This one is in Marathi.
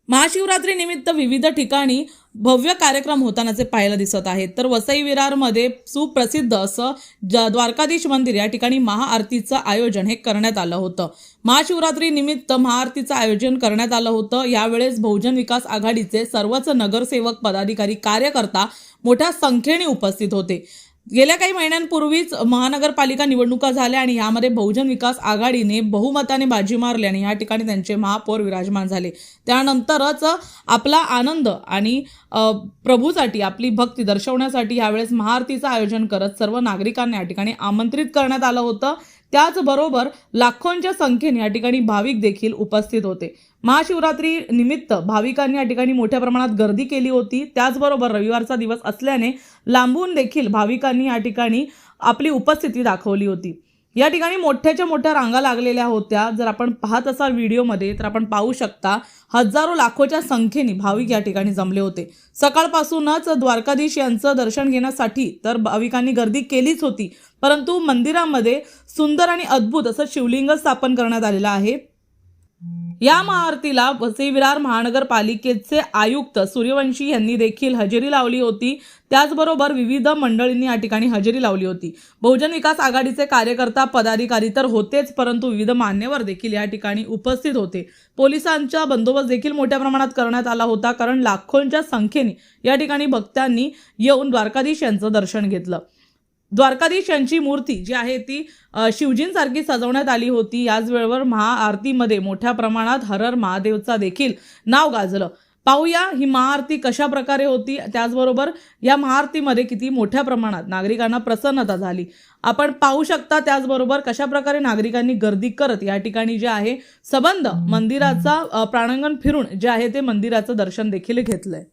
महाशिवरात्री निमित्त विविध ठिकाणी भव्य कार्यक्रम होतानाचे पाहायला दिसत आहेत। तर वसई विरारमध्ये सुप्रसिद्ध असं द्वारकाधीश मंदिर या ठिकाणी महाआरतीचं आयोजन हे करण्यात आलं होतं। महाशिवरात्री निमित्त महाआरतीचं आयोजन करण्यात आलं होतं। यावेळेस बहुजन विकास आघाडीचे सर्वच नगरसेवक, पदाधिकारी, कार्यकर्ता मोठ्या संख्येने उपस्थित होते। गेल्या काही महिन्यांपूर्वीच महानगरपालिका निवडणुका झाल्या आणि यामध्ये बहुजन विकास आघाडीने बहुमताने बाजी मारली आणि या ठिकाणी त्यांचे महापौर विराजमान झाले। त्यानंतरच आपला आनंद आणि प्रभूसाठी आपली भक्ती दर्शवण्यासाठी यावेळेस महाआरतीचं आयोजन करत सर्व नागरिकांना या ठिकाणी आमंत्रित करण्यात आलं होतं। त्याचबरोबर लाखोंच्या संख्येने या ठिकाणी भाविक देखील उपस्थित होते। महाशिवरात्री निमित्त भाविकांनी या ठिकाणी मोठ्या प्रमाणात गर्दी केली होती। त्याचबरोबर रविवारचा दिवस असल्याने लांबून देखील भाविकांनी या ठिकाणी आपली उपस्थिती दाखवली होती। या ठिकाणी मोठ्याच्या मोठ्या रांगा लागलेल्या होत्या। जर आपण पाहत असाल व्हिडिओमध्ये तर आपण पाहू शकता हजारो लाखोच्या संख्येने भाविक या ठिकाणी जमले होते। सकाळपासूनच द्वारकाधीश यांचं दर्शन घेण्यासाठी तर भाविकांनी गर्दी केलीच होती, परंतु मंदिरामध्ये सुंदर आणि अद्भुत असं शिवलिंग स्थापन करण्यात आलेलं आहे। या महाआरतीला वसई विरार महानगरपालिकेचे आयुक्त सूर्यवंशी यांनी देखील हजेरी लावली होती। त्याचबरोबर विविध मंडळींनी या ठिकाणी हजेरी लावली होती। बहुजन विकास आघाडीचे कार्यकर्ता, पदाधिकारी तर होतेच, परंतु विविध मान्यवर देखील या ठिकाणी उपस्थित होते। पोलिसांचा बंदोबस्त देखील मोठ्या प्रमाणात करण्यात आला होता, कारण लाखोंच्या संख्येने या ठिकाणी भक्तांनी येऊन द्वारकाधीश यांचं दर्शन घेतलं। द्वारकाधीश यांची मूर्ती जी आहे ती शिवजींसारखी सजवण्यात आली होती। याच वेळेवर महाआरतीमध्ये मोठ्या प्रमाणात हर हर महादेवचा देखील नाव गाजलं। पाहूया ही महाआरती कशा प्रकारे होती, त्याचबरोबर या महाआरतीमध्ये किती मोठ्या प्रमाणात नागरिकांना प्रसन्नता झाली आपण पाहू शकता। त्याचबरोबर कशा प्रकारे नागरिकांनी गर्दी करत या ठिकाणी जे आहे सबंध मंदिराचा प्रांगण फिरून जे आहे ते मंदिराचं दर्शन देखील घेतलंय।